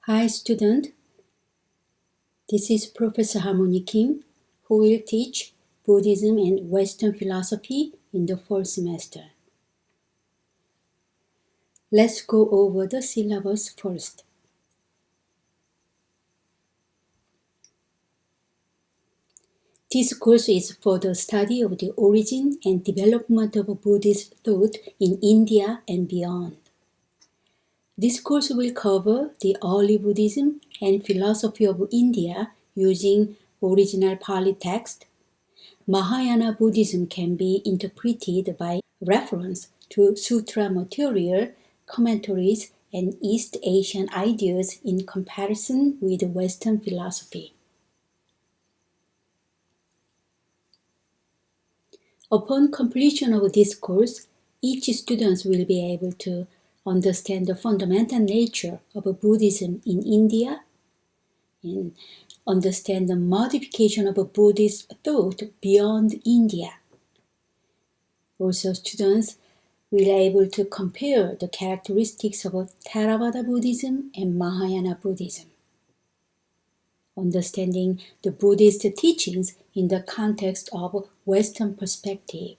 Hi student, this is Professor Harmony Kim who will teach Buddhism and Western philosophy in the fall semester. Let's go over the syllabus first. This course is for the study of the origin and development of Buddhist thought in India and beyond. This course will cover the early Buddhism and philosophy of India using original Pali text. Mahayana Buddhism can be interpreted by reference to sutra material, commentaries, and East Asian ideas in comparison with Western philosophy. Upon completion of this course, each student will be able to understand the fundamental nature of Buddhism in India and understand the modification of Buddhist thought beyond India. Also, students will be able to compare the characteristics of Theravada Buddhism and Mahayana Buddhism, understanding the Buddhist teachings in the context of Western perspective.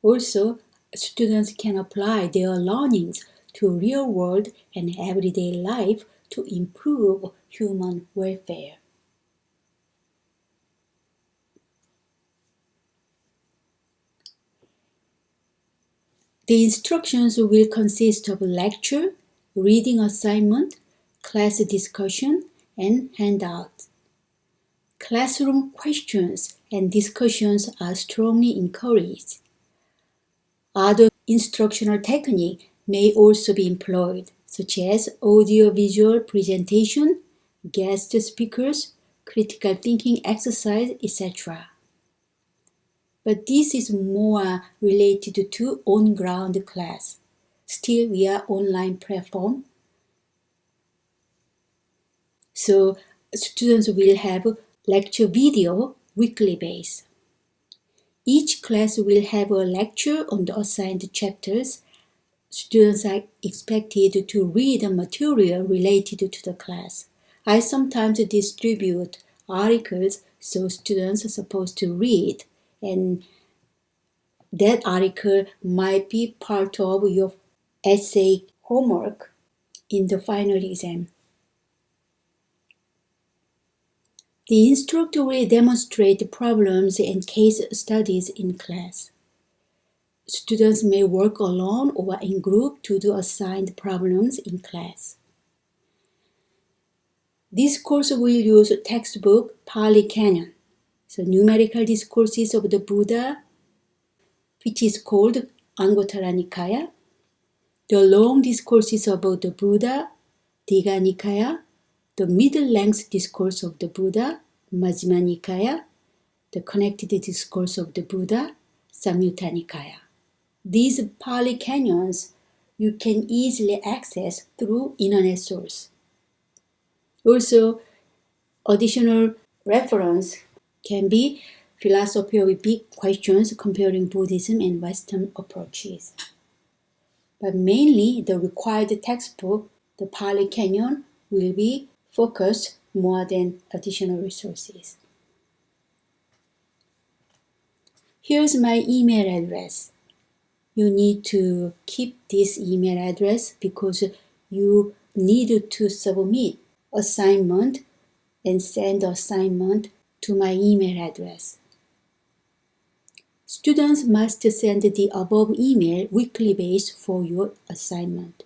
Also, students can apply their learnings to real world and everyday life to improve human welfare. The instructions will consist of lecture, reading assignment, class discussion, and handouts. Classroom questions and discussions are strongly encouraged. Other instructional techniques may also be employed, such as audio-visual presentation, guest speakers, critical thinking exercise, etc. But this is more related to on-ground class, still via online platform. So students will have lecture video weekly base. Each class will have a lecture on the assigned chapters. Students are expected to read the material related to the class. I sometimes distribute articles so students are supposed to read, and that article might be part of your essay homework in the final exam. The instructor will demonstrate problems and case studies in class. Students may work alone or in group to do assigned problems in class. This course will use textbook Pali Canon, so numerical discourses of the Buddha, which is called Anguttara Nikaya, the long discourses about the Buddha, Digha Nikaya, the middle-length discourse of the Buddha, Majjhima Nikaya, the connected discourse of the Buddha, Samyutta Nikaya. These Pali canons you can easily access through internet source. Also, additional reference can be philosophy of big questions comparing Buddhism and Western approaches. But mainly the required textbook, the Pali Canon, will be focused more than additional resources. Here's my email address. You need to keep this email address because you need to submit assignment and send assignment to my email address. Students must send the above email weekly base for your assignment.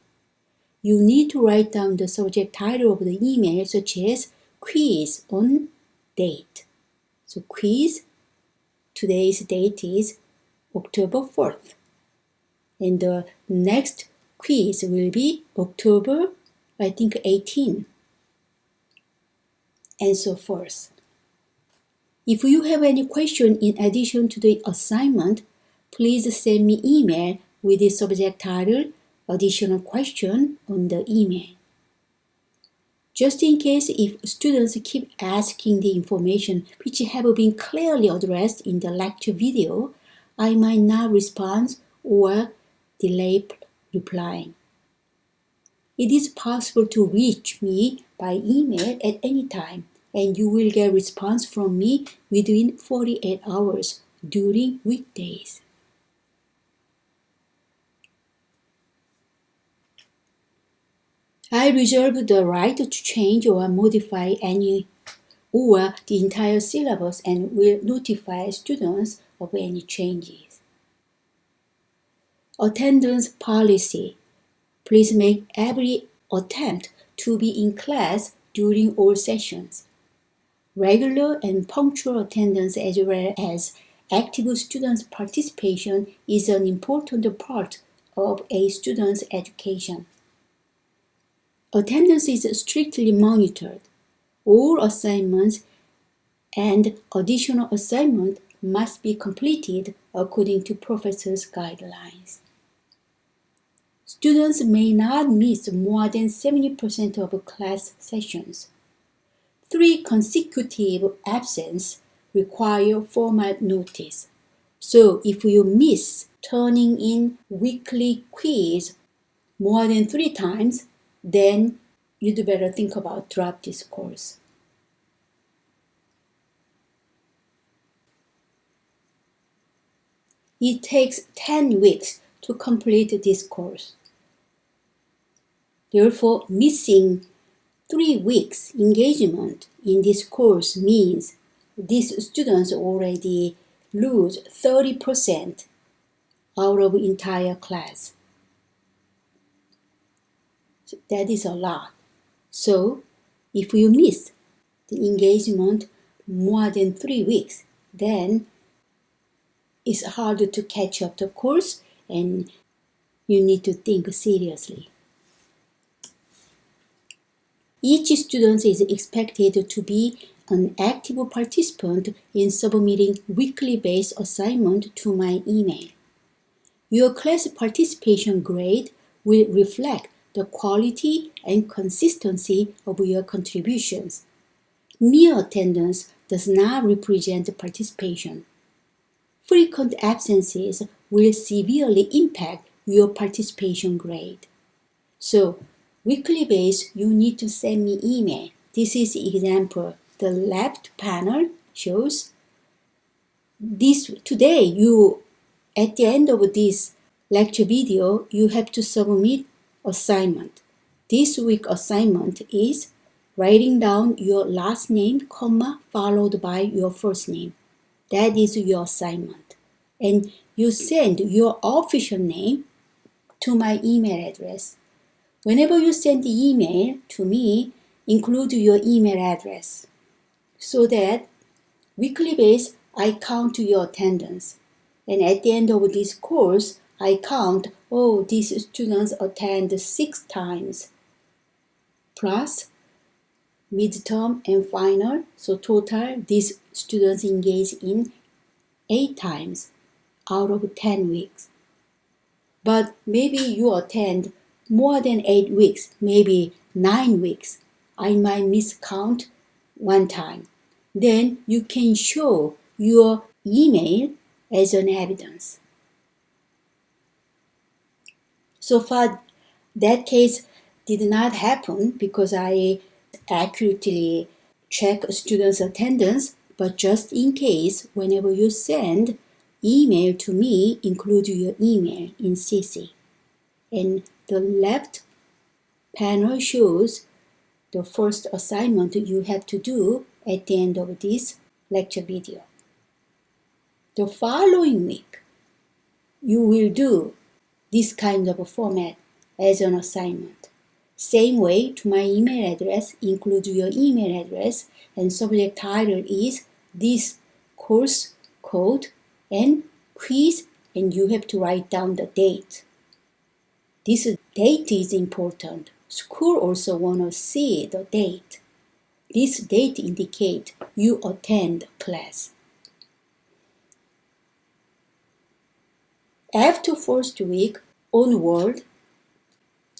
You need to write down the subject title of the email, such as quiz on date. So quiz, today's date is October 4th. And the next quiz will be October, 18, and so forth. If you have any question in addition to the assignment, please send me email with the subject title, additional question on the email. Just in case if students keep asking the information which have been clearly addressed in the lecture video, I might not respond or delay replying. It is possible to reach me by email at any time, and you will get response from me within 48 hours during weekdays. I reserve the right to change or modify any or the entire syllabus and will notify students of any changes. Attendance policy. Please make every attempt to be in class during all sessions. Regular and punctual attendance as well as active students' participation is an important part of a student's education. Attendance is strictly monitored. All assignments and additional assignments must be completed according to professor's guidelines. Students may not miss more than 70% of class sessions. 3 consecutive absences require formal notice. So if you miss turning in weekly quiz more than 3 times, then you'd better think about drop this course. It takes 10 weeks to complete this course. Therefore, missing 3 weeks engagement in this course means these students already lose 30% out of entire class. So that is a lot. So if you miss the engagement more than 3 weeks, then it's hard to catch up the course and you need to think seriously. Each student is expected to be an active participant in submitting weekly based assignment to my email. Your class participation grade will reflect the quality and consistency of your contributions. Mere attendance does not represent participation. Frequent absences will severely impact your participation grade. So, weekly base, you need to send me email. This is example. The left panel shows this today. You, at the end of this lecture video, you have to submit assignment. This week assignment is writing down your last name, comma, followed by your first name. That is your assignment. And you send your official name to my email address. Whenever you send the email to me, include your email address so that weekly base I count your attendance. And at the end of this course, I count, these students attend 6 times, plus midterm and final. So total, these students engage in 8 times out of 10 weeks. But maybe you attend more than 8 weeks, maybe 9 weeks. I might miscount 1 time. Then you can show your email as an evidence. So far, that case did not happen because I accurately check students' attendance, but just in case, whenever you send email to me, include your email in CC. And the left panel shows the first assignment you have to do at the end of this lecture video. The following week, you will do this kind of a format as an assignment. Same way to my email address, include your email address, and subject title is this course code and quiz, and you have to write down the date. This date is important. School also want to see the date. This date indicates you attend class. After first week onward,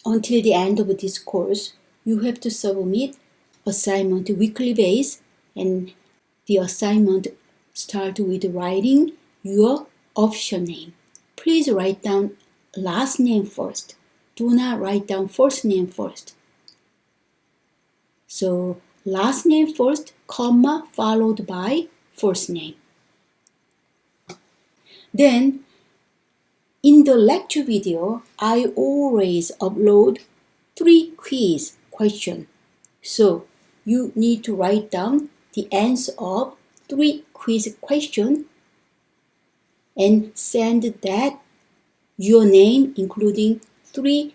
until the end of this course, you have to submit assignment weekly base, and the assignment start with writing your official name. Please write down last name first. do not write down first name first. So last name first, comma, followed by first name. Then in the lecture video, I always upload 3 quiz questions. So you need to write down the answer of 3 quiz questions and send that your name including 3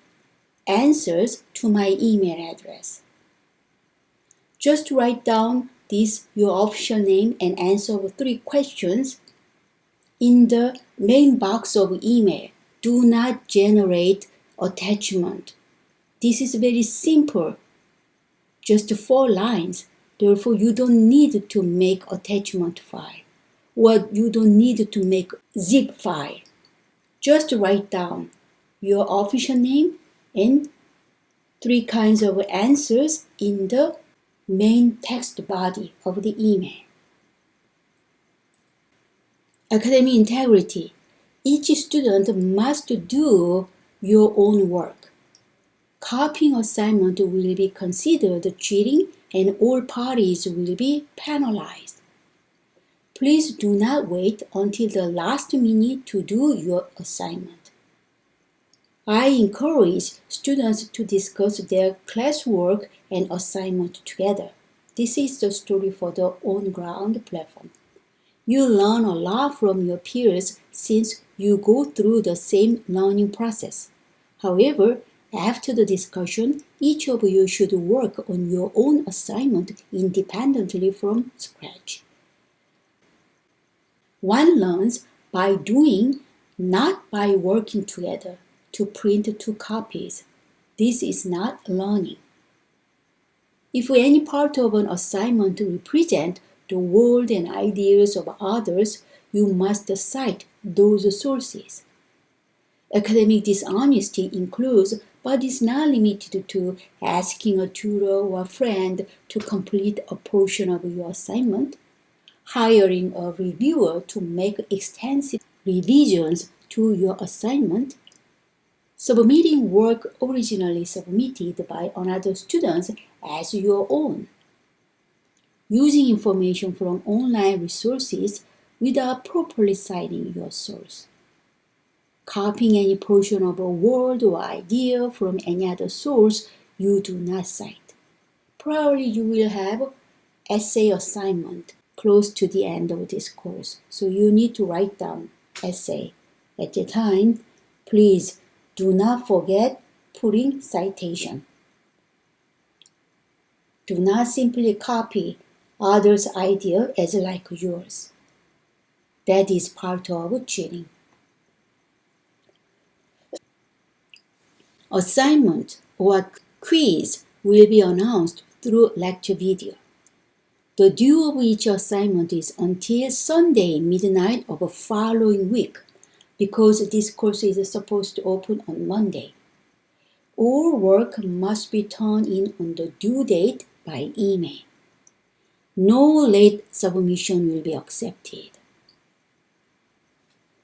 answers to my email address. Just write down this your official name and answer of 3 questions in the main box of email. Do not generate attachment. This is very simple, just 4 lines. Therefore, you don't need to make attachment file, or you don't need to make zip file. Just write down your official name and 3 kinds of answers in the main text body of the email. Academic integrity. Each student must do your own work. Copying assignment will be considered cheating and all parties will be penalized. Please do not wait until the last minute to do your assignment. I encourage students to discuss their classwork and assignment together. This is the story for the on-ground platform. You learn a lot from your peers since you go through the same learning process. However, after the discussion, each of you should work on your own assignment independently from scratch. One learns by doing, not by working together to print 2 copies. This is not learning. If any part of an assignment represents the world and ideas of others, you must cite those sources. Academic dishonesty includes, but is not limited to, asking a tutor or a friend to complete a portion of your assignment, hiring a reviewer to make extensive revisions to your assignment, submitting work originally submitted by another student as your own, using information from online resources without properly citing your source, copying any portion of a word or idea from any other source you do not cite. Probably you will have essay assignment close to the end of this course, so you need to write down essay. At the time, please do not forget putting citation. Do not simply copy others' idea as like yours. That is part of cheating. Assignment or quiz will be announced through lecture video. The due of each assignment is until Sunday midnight of the following week because this course is supposed to open on Monday. All work must be turned in on the due date by email. No late submission will be accepted.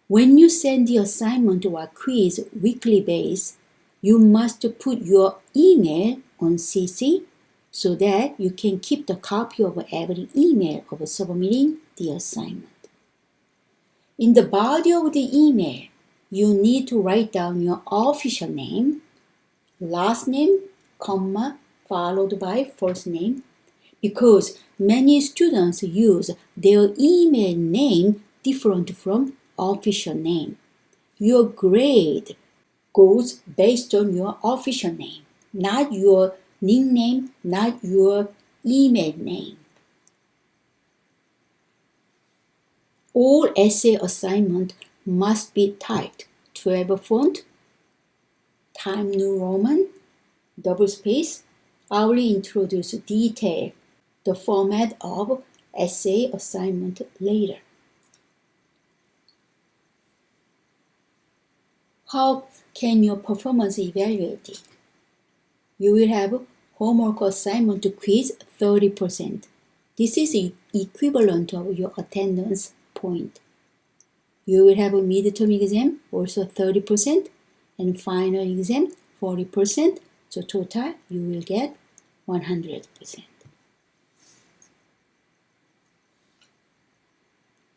When you send the assignment or quiz weekly base, you must put your email on CC so that you can keep the copy of every email of submitting the assignment. In the body of the email, you need to write down your official name, last name, comma, followed by first name, because many students use their email name different from official name. Your grade goes based on your official name, not your nickname, not your email name. All essay assignment must be typed 12 font, Times New Roman, double space. I will introduce detail the format of essay assignment later. How can your performance evaluated? You will have homework assignment quiz 30%. This is equivalent of your attendance point. You will have a midterm exam also 30% and final exam 40%. So total, you will get 100%.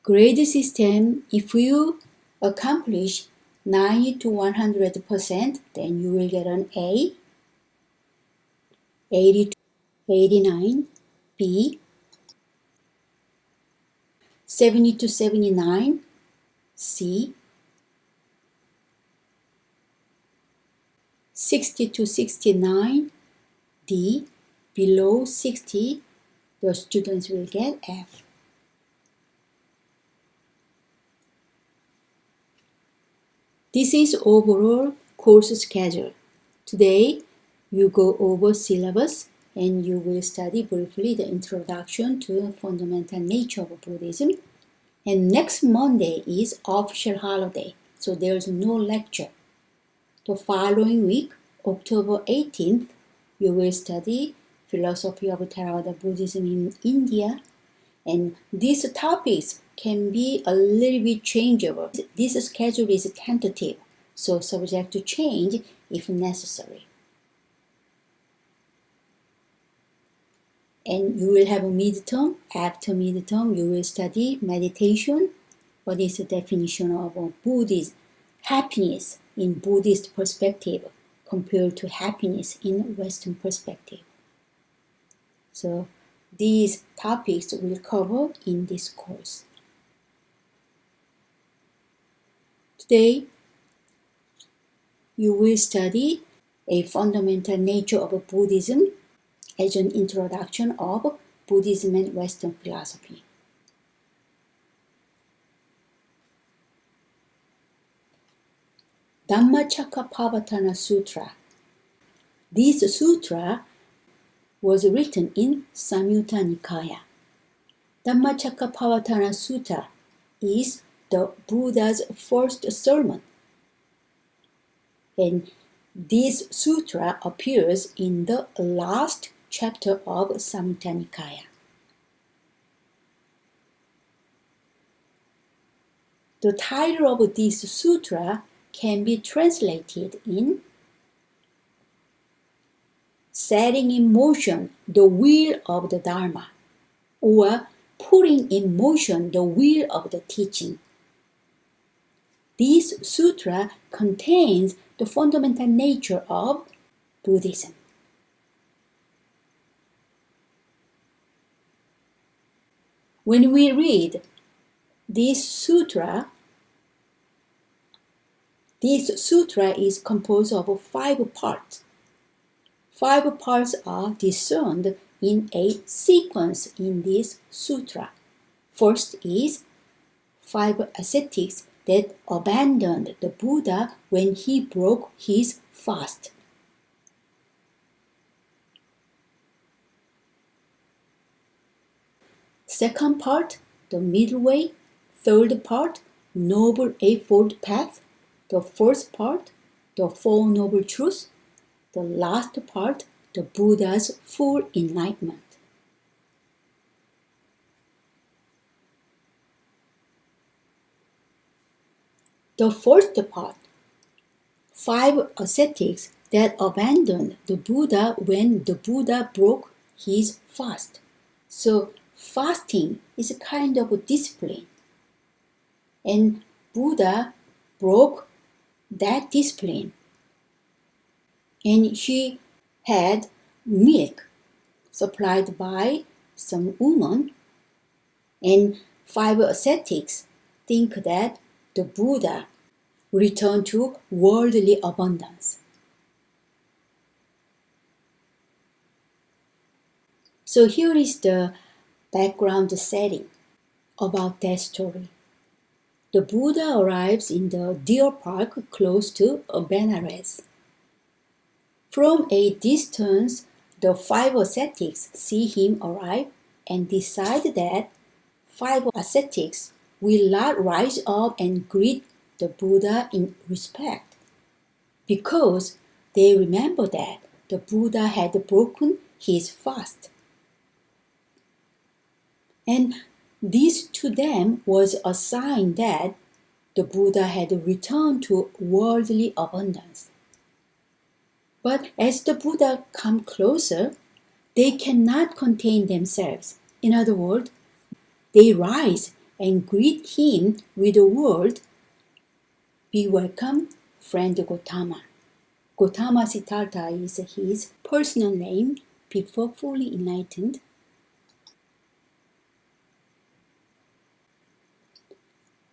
Grade system, if you accomplish 90 to 100%, then you will get an A, 80 to 89, B, 70 to 79, C, 60 to 69, D, below 60, the students will get F. This is overall course schedule. Today, you go over syllabus and you will study briefly the introduction to the fundamental nature of Buddhism. And next Monday is official holiday, so there's no lecture. The following week, October 18th, you will study philosophy of Theravada Buddhism in India. And these topics can be a little bit changeable. This schedule is tentative, so subject to change if necessary. And you will have a midterm. After midterm, you will study meditation. What is the definition of Buddhist happiness in Buddhist perspective compared to happiness in Western perspective? So these topics will cover in this course. Today, you will study a fundamental nature of Buddhism as an introduction of Buddhism and Western philosophy. Dhammacakkappavattana Sutra. This sutra was written in Samyutta Nikaya. Dhammacakkappavattana Sutta is the Buddha's first sermon. And this sutra appears in the last chapter of Samyutta Nikaya. The title of this sutra can be translated in setting in motion the wheel of the Dharma, or putting in motion the wheel of the teaching. This sutra contains the fundamental nature of Buddhism. When we read this sutra is composed of 5 parts. 5 parts are discerned in a sequence in this sutra. First is 5 ascetics that abandoned the Buddha when he broke his fast. Second part, the middle way. Third part, Noble Eightfold Path. The fourth part, the Four Noble Truths. The last part, the Buddha's full enlightenment. The first part, 5 ascetics that abandoned the Buddha when the Buddha broke his fast. So fasting is a kind of a discipline. And Buddha broke that discipline. And he had milk supplied by some woman. And 5 ascetics think that the Buddha returned to worldly abundance. So here is the background setting about that story. The Buddha arrives in the deer park close to Benares. From a distance, the 5 ascetics see him arrive and decide that 5 ascetics will not rise up and greet the Buddha in respect, because they remember that the Buddha had broken his fast. And this to them was a sign that the Buddha had returned to worldly abundance. But as the Buddha come closer, they cannot contain themselves. In other words, they rise and greet him with the word, "Be welcome, friend Gautama." Gautama Siddhartha is his personal name before fully enlightened.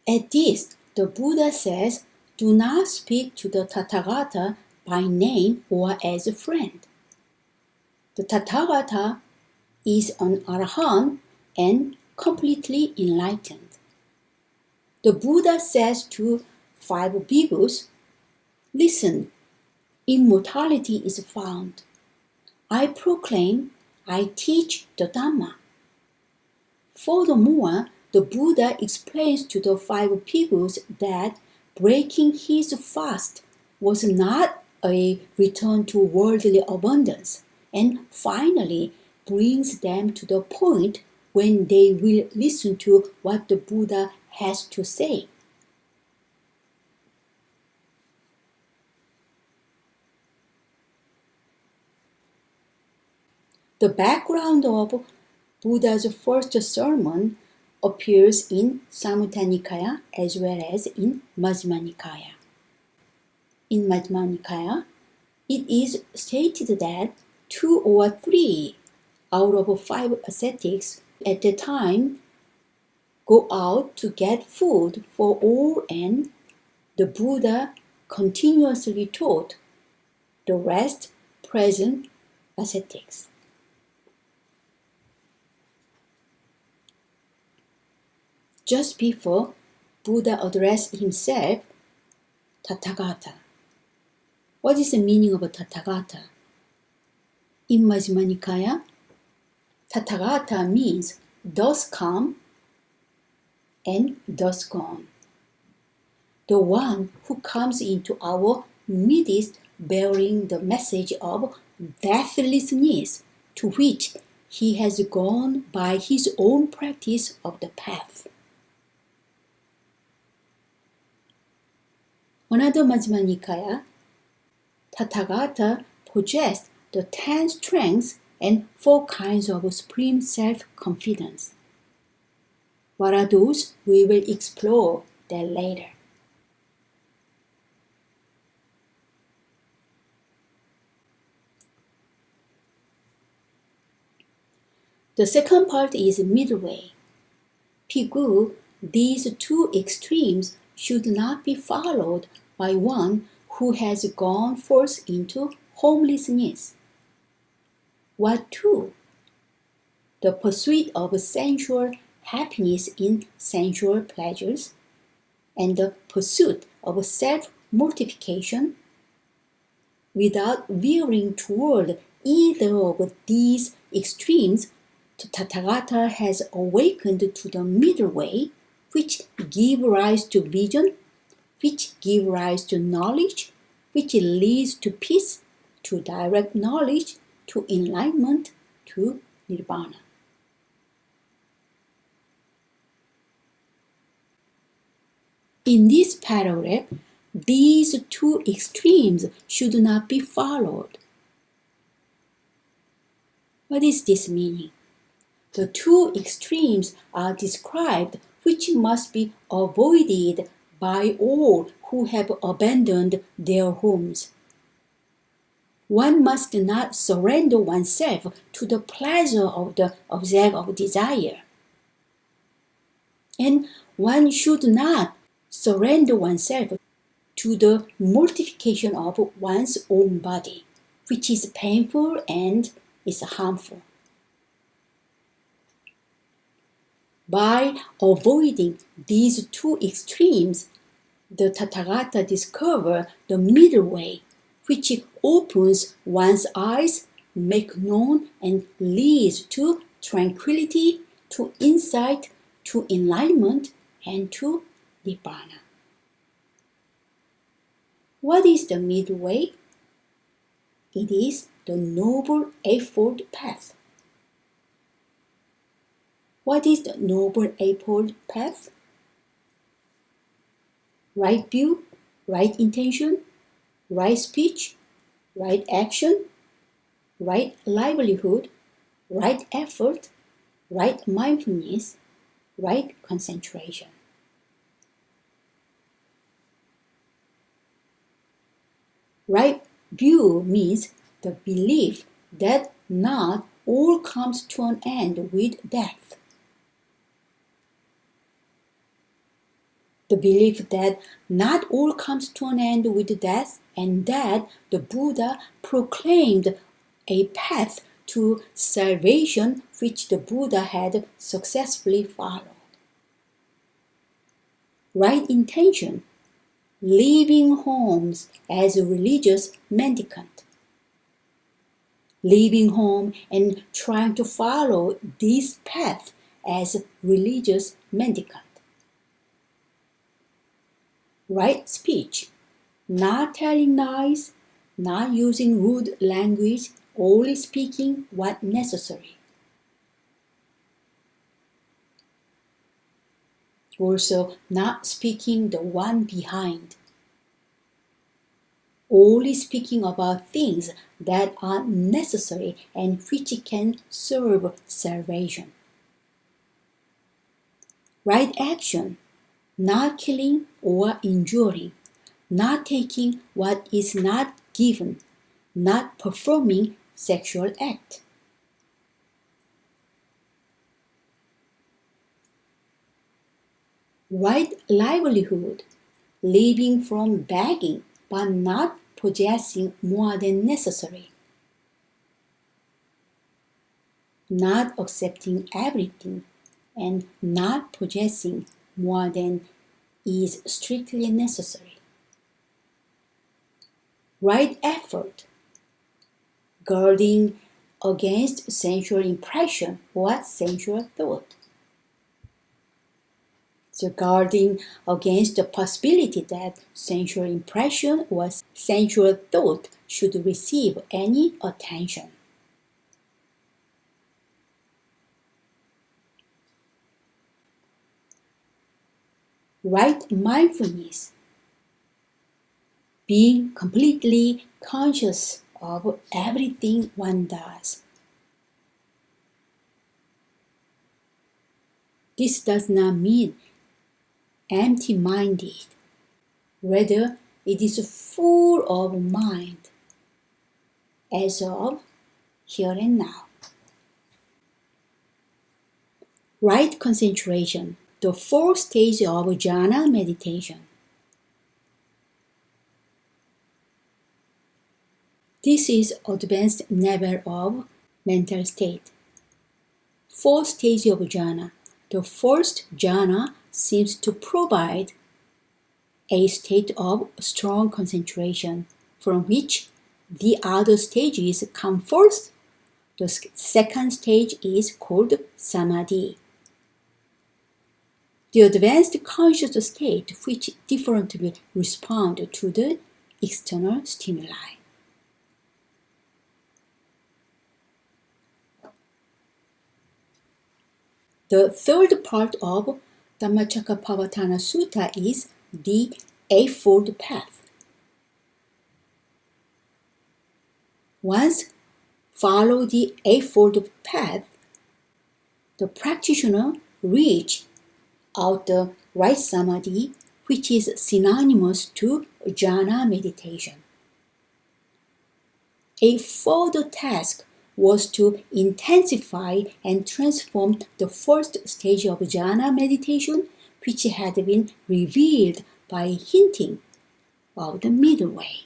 At this, the Buddha says, do not speak to the Tathagata by name or as a friend. The Tathagata is an Arahant and completely enlightened. The Buddha says to 5 bhikkhus, listen, immortality is found. I proclaim, I teach the Dhamma. Furthermore, the Buddha explains to the 5 bhikkhus that breaking his fast was not a return to worldly abundance, and finally brings them to the point when they will listen to what the Buddha has to say. The background of Buddha's first sermon appears in Samyutta Nikaya as well as in Majjhima Nikaya. In Majjhima Nikaya, it is stated that 2 or 3 out of 5 ascetics at the time go out to get food for all, and the Buddha continuously taught the rest present ascetics. Just before Buddha addressed himself, Tathagata. What is the meaning of a Tathagata? In Majjhima Nikaya, Tathagata means thus come and thus gone. The one who comes into our midst bearing the message of deathlessness, to which he has gone by his own practice of the path. Another Majjhima Nikaya, Tathagata possessed the 10 strengths and 4 kinds of supreme self-confidence. What are those? We will explore that later. The second part is midway. Bhikkhu, these 2 extremes should not be followed by one who has gone forth into homelessness. What 2? The pursuit of sensual happiness in sensual pleasures, and the pursuit of self-mortification. Without veering toward either of these extremes, the Tathagata has awakened to the middle way, which give rise to vision, which give rise to knowledge, which leads to peace, to direct knowledge, to enlightenment, to nirvana. In this paragraph, these 2 extremes should not be followed. What is this meaning? The 2 extremes are described which must be avoided by all who have abandoned their homes. One must not surrender oneself to the pleasure of the object of desire. And one should not surrender oneself to the mortification of one's own body, which is painful and is harmful. By avoiding these 2 extremes, the Tathagata discovers the middle way, which opens one's eyes, makes known and leads to tranquility, to insight, to enlightenment, and to nibbana. What is the middle way? It is the Noble Eightfold Path. What is the Noble Eightfold Path? Right view, right intention, right speech, right action, right livelihood, right effort, right mindfulness, right concentration. Right view means the belief that not all comes to an end with death. The belief that not all comes to an end with death, and that the Buddha proclaimed a path to salvation which the Buddha had successfully followed. Right intention, leaving homes as a religious mendicant. Leaving home and trying to follow this path as a religious mendicant. Right speech, not telling lies, not using rude language, only speaking what necessary. Also, not speaking the one behind, only speaking about things that are necessary and which can serve salvation. Right action, not killing or injuring, not taking what is not given, not performing sexual act. Right livelihood, living from begging but not possessing more than necessary. Not accepting everything and not possessing more than is strictly necessary. Right effort, guarding against sensual impression or sensual thought. So guarding against the possibility that sensual impression or sensual thought should receive any attention. Right mindfulness, being completely conscious of everything one does. This does not mean empty-minded. Rather, it is full of mind, as of here and now. Right concentration, the fourth stage of jhana meditation. This is advanced level of mental state. Fourth stage of jhana. The first jhana seems to provide a state of strong concentration from which the other stages come first. The second stage is called samadhi. The advanced conscious state which differently responds to the external stimuli. The third part of Dhammacakkappavattana Sutta is the Eightfold Path. Once follow the Eightfold Path, the practitioner reach out the right samadhi, which is synonymous to jhana meditation. A further task was to intensify and transform the first stage of jhana meditation, which had been revealed by hinting of the middle way.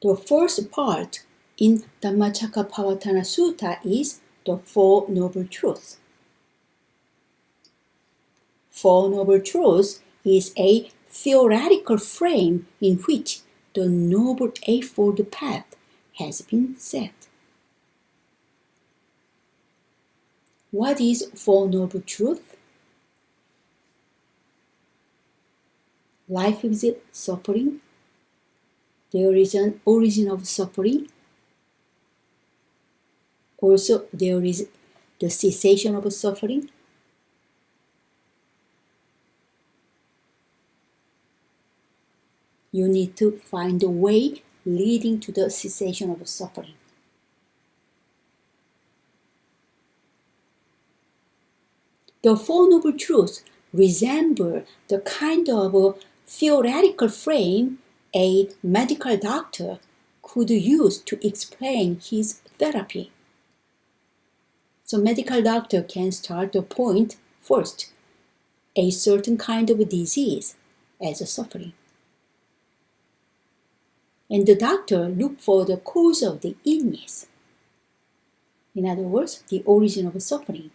The first part in Dhammacakkappavattana Sutta is the Four Noble Truths. Four Noble Truths is a theoretical frame in which the Noble Eightfold Path has been set. What is Four Noble Truths? Life is suffering. There is an origin of suffering. Also, there is the cessation of suffering. You need to find a way leading to the cessation of suffering. The Four Noble Truths resemble the kind of theoretical frame a medical doctor could use to explain his therapy. So medical doctor can start the point first, a certain kind of disease as a suffering. And the doctor look for the cause of the illness. In other words, the origin of suffering.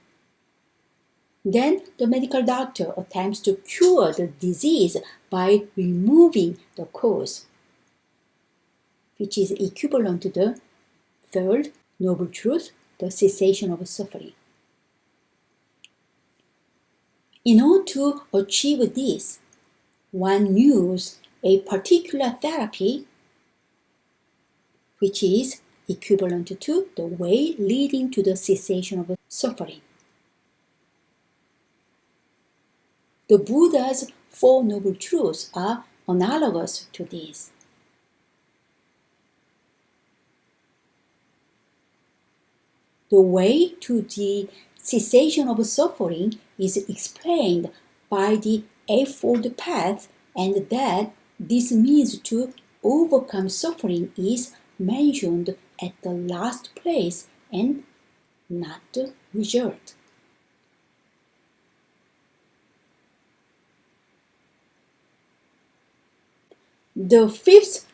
Then the medical doctor attempts to cure the disease by removing the cause, which is equivalent to the third noble truth, the cessation of suffering. In order to achieve this, one uses a particular therapy, which is equivalent to the way leading to the cessation of suffering. The Buddha's Four Noble Truths are analogous to this. The way to the cessation of suffering is explained by the Eightfold path, and that this means to overcome suffering is mentioned at the last place and not the result. The fifth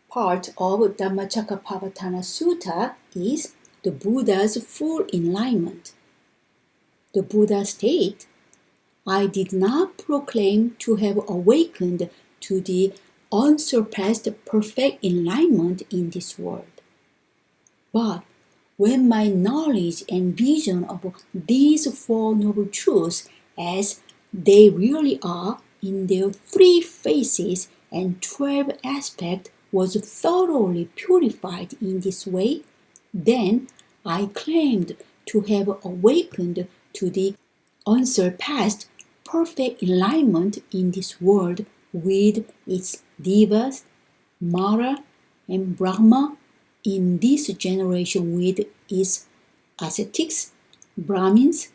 part of Dhammacakkappavattana Sutta is the Buddha's full enlightenment. The Buddha states, I did not proclaim to have awakened to the unsurpassed perfect enlightenment in this world. But when my knowledge and vision of these Four Noble Truths as they really are in their three phases and 12 aspects was thoroughly purified in this way, then I claimed to have awakened to the unsurpassed perfect enlightenment in this world with its devas, Mara, and Brahma, in this generation with its ascetics, Brahmins,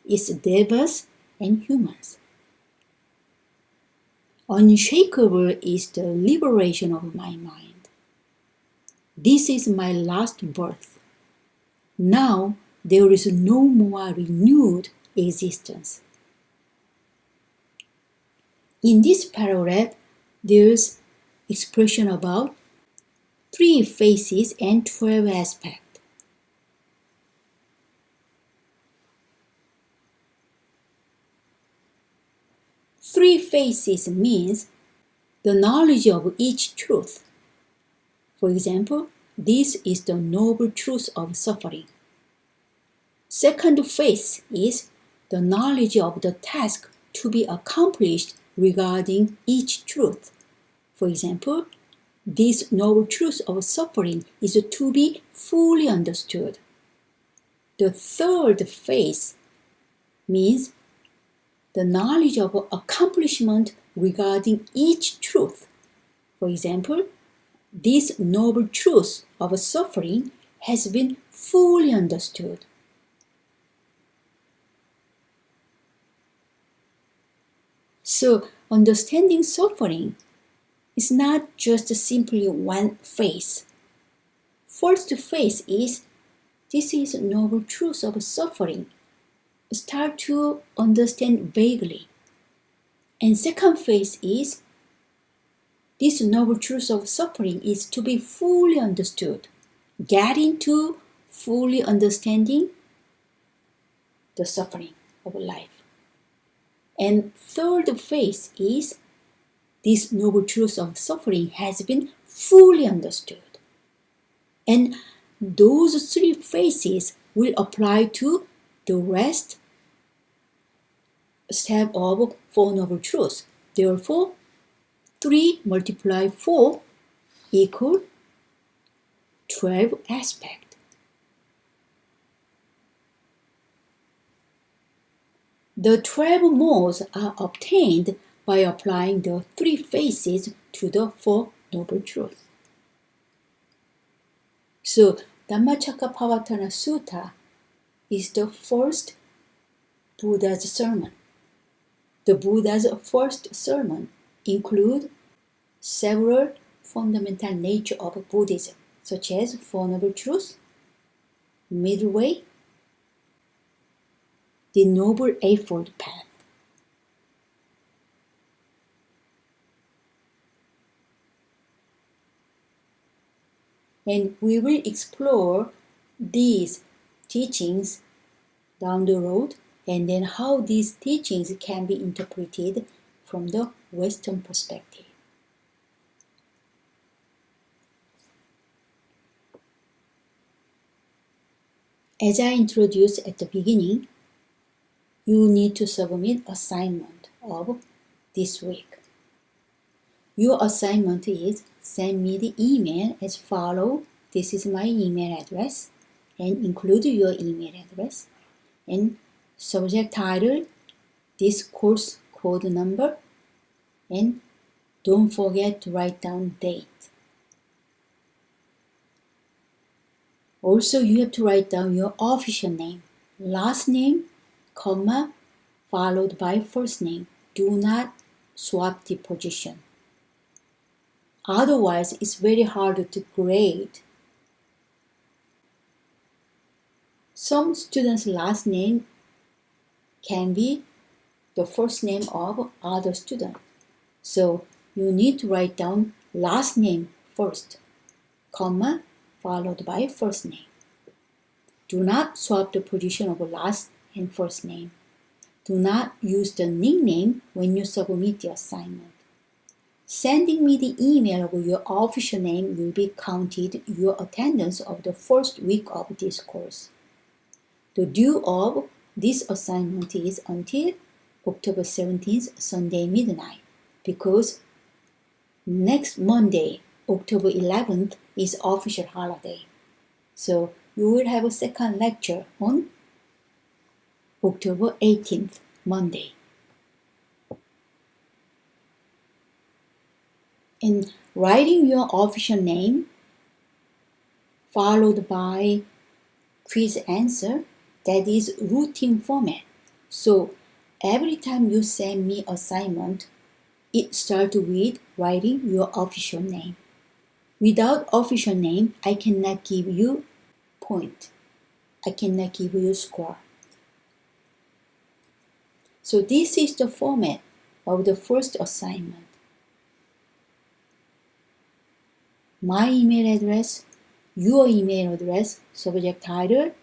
its devas, and humans. Unshakable is the liberation of my mind. This is my last birth. Now there is no more renewed existence. In this paragraph, there's expression about three phases and 12 aspects. Three phases means the knowledge of each truth. For example, this is the noble truth of suffering. Second phase is the knowledge of the task to be accomplished regarding each truth. For example, this noble truth of suffering is to be fully understood. The third phase means the knowledge of accomplishment regarding each truth. For example, this noble truth of suffering has been fully understood. So, understanding suffering is not just simply one phase. First phase is, this is noble truth of suffering. Start to understand vaguely. And second phase is, this noble truth of suffering is to be fully understood. Get into fully understanding the suffering of life. And third phase is, this noble truth of suffering has been fully understood. And those three phases will apply to the rest step of Four Noble Truths. Therefore, 3 multiplied 4 equal 12 aspects. The 12 modes are obtained by applying the 3 phases to the Four Noble Truths. So, Dhammacakkappavattana Sutta is the first Buddha's sermon. The Buddha's first sermon include several fundamental nature of Buddhism, such as Four Noble Truths, Middle Way, the Noble Eightfold Path. And we will explore these teachings down the road, and then how these teachings can be interpreted from the Western perspective. As I introduced at the beginning, you need to submit assignment of this week. Your assignment is send me the email as follow. This is my email address, and include your email address, and subject title, this course code number, and don't forget to write down date. Also, you have to write down your official name, last name, comma, followed by first name. Do not swap the position. Otherwise, it's very hard to grade. Some students' last name can be the first name of other student. So you need to write down last name first, comma, followed by first name. Do not swap the position of last and first name. Do not use the nickname when you submit the assignment. Sending me the email of your official name will be counted your attendance of the first week of this course. The due of this assignment is until October 17th, Sunday midnight, because next Monday, October 11th, is official holiday. So you will have a second lecture on October 18th, Monday. In writing your official name, followed by quiz answer, that is routine format. So every time you send me assignment, it starts with writing your official name. Without official name, I cannot give you point. I cannot give you score. So this is the format of the first assignment. My email address, your email address, subject title,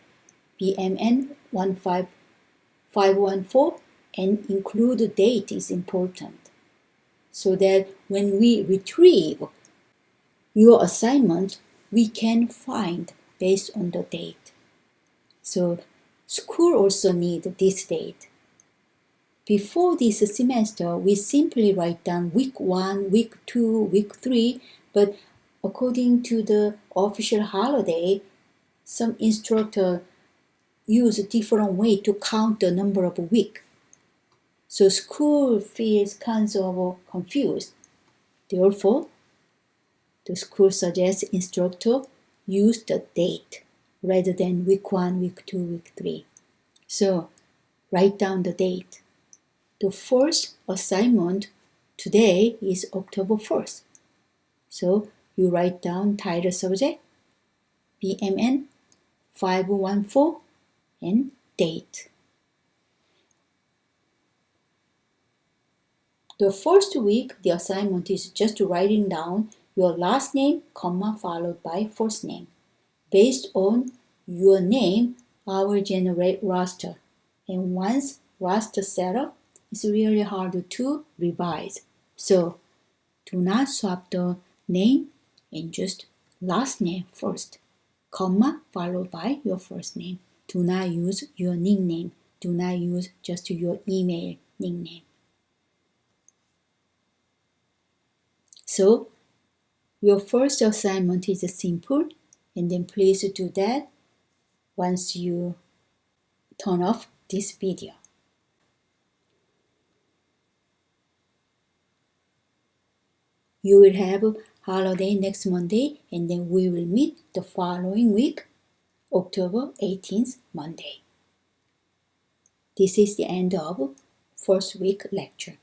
BMN 15514, and include the date is important, so that when we retrieve your assignment, we can find based on the date. So school also need this date. Before this semester, we simply write down week 1, week 2, week 3, but according to the official holiday, some instructor use a different way to count the number of weeks. So school feels kind of confused. Therefore, the school suggests instructor use the date rather than week 1, week 2, week 3. So write down the date. The first assignment today is October 1st. So you write down title subject, BMN 514, and date. The first week, the assignment is just writing down your last name, comma, followed by first name. Based on your name, I will generate roster. And once roster set up, it's really hard to revise. So do not swap the name and just last name first, comma, followed by your first name. Do not use your nickname. Do not use just your email nickname. So your first assignment is simple, and then please do that once you turn off this video. You will have a holiday next Monday, and then we will meet the following week, October 18th, Monday. This is the end of first week lecture.